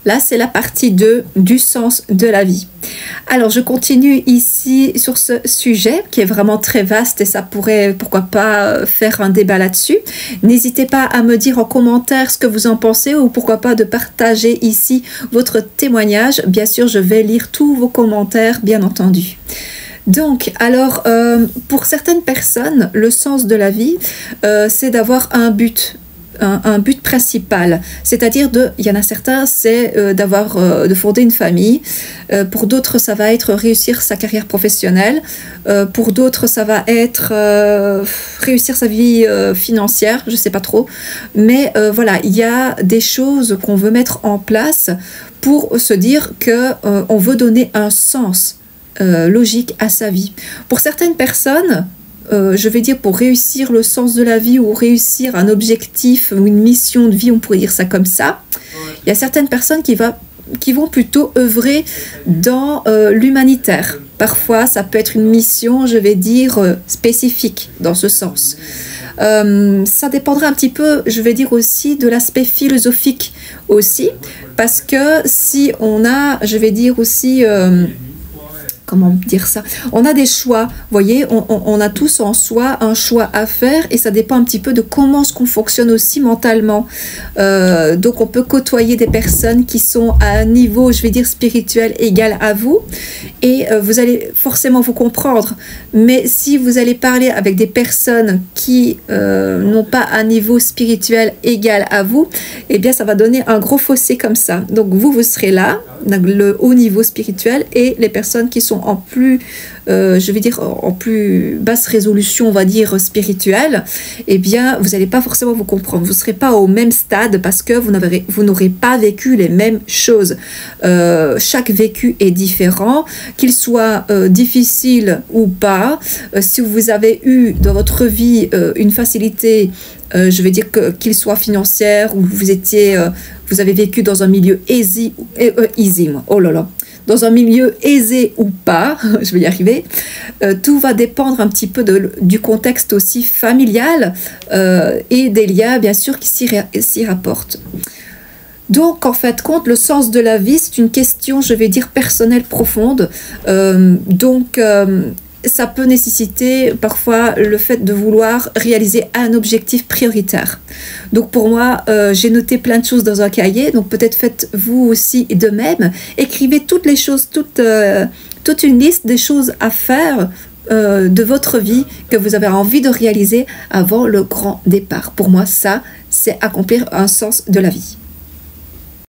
Là, c'est la partie 2 du sens de la vie. Alors, je continue ici sur ce sujet qui est vraiment très vaste et ça pourrait, pourquoi pas, faire un débat là-dessus. N'hésitez pas à me dire en commentaire ce que vous en pensez ou pourquoi pas de partager ici votre témoignage. Bien sûr, je vais lire tous vos commentaires, bien entendu. Donc, alors, pour certaines personnes, le sens de la vie, c'est d'avoir un but. Un but principal, c'est-à-dire il y en a certains, c'est de fonder une famille. Pour d'autres, ça va être réussir sa carrière professionnelle. Pour d'autres, ça va être réussir sa vie financière, je sais pas trop. Mais voilà, il y a des choses qu'on veut mettre en place pour se dire que on veut donner un sens logique à sa vie. Pour certaines personnes, je vais dire pour réussir le sens de la vie ou réussir un objectif ou une mission de vie, on pourrait dire ça comme ça, il y a certaines personnes qui vont plutôt œuvrer dans l'humanitaire. Parfois, ça peut être une mission, je vais dire, spécifique dans ce sens. Ça dépendra un petit peu, je vais dire aussi, de l'aspect philosophique aussi, parce que si on a, je vais dire aussi... comment dire ça? On a des choix, vous voyez, on a tous en soi un choix à faire et ça dépend un petit peu de comment est-ce qu'on fonctionne aussi mentalement. Donc on peut côtoyer des personnes qui sont à un niveau, je vais dire, spirituel égal à vous et vous allez forcément vous comprendre. Mais si vous allez parler avec des personnes qui n'ont pas un niveau spirituel égal à vous, eh bien ça va donner un gros fossé comme ça. Donc vous serez là, le haut niveau spirituel, et les personnes qui sont en plus, je vais dire, en plus basse résolution, on va dire, spirituelle, eh bien, vous n'allez pas forcément vous comprendre. Vous ne serez pas au même stade parce que vous n'aurez pas vécu les mêmes choses. Chaque vécu est différent, qu'il soit difficile ou pas. Si vous avez eu dans votre vie une facilité, je vais dire qu'il soit financière, ou vous avez vécu dans un milieu easy, oh là là, dans un milieu aisé ou pas, je vais y arriver, tout va dépendre un petit peu du contexte aussi familial et des liens, bien sûr, qui s'y rapportent. Donc, en fait, compte le sens de la vie, c'est une question, je vais dire, personnelle, profonde. Ça peut nécessiter parfois le fait de vouloir réaliser un objectif prioritaire. Donc pour moi, j'ai noté plein de choses dans un cahier, donc peut-être faites-vous aussi de même. Écrivez toutes les choses, toute une liste des choses à faire de votre vie que vous avez envie de réaliser avant le grand départ. Pour moi, ça, c'est accomplir un sens de la vie.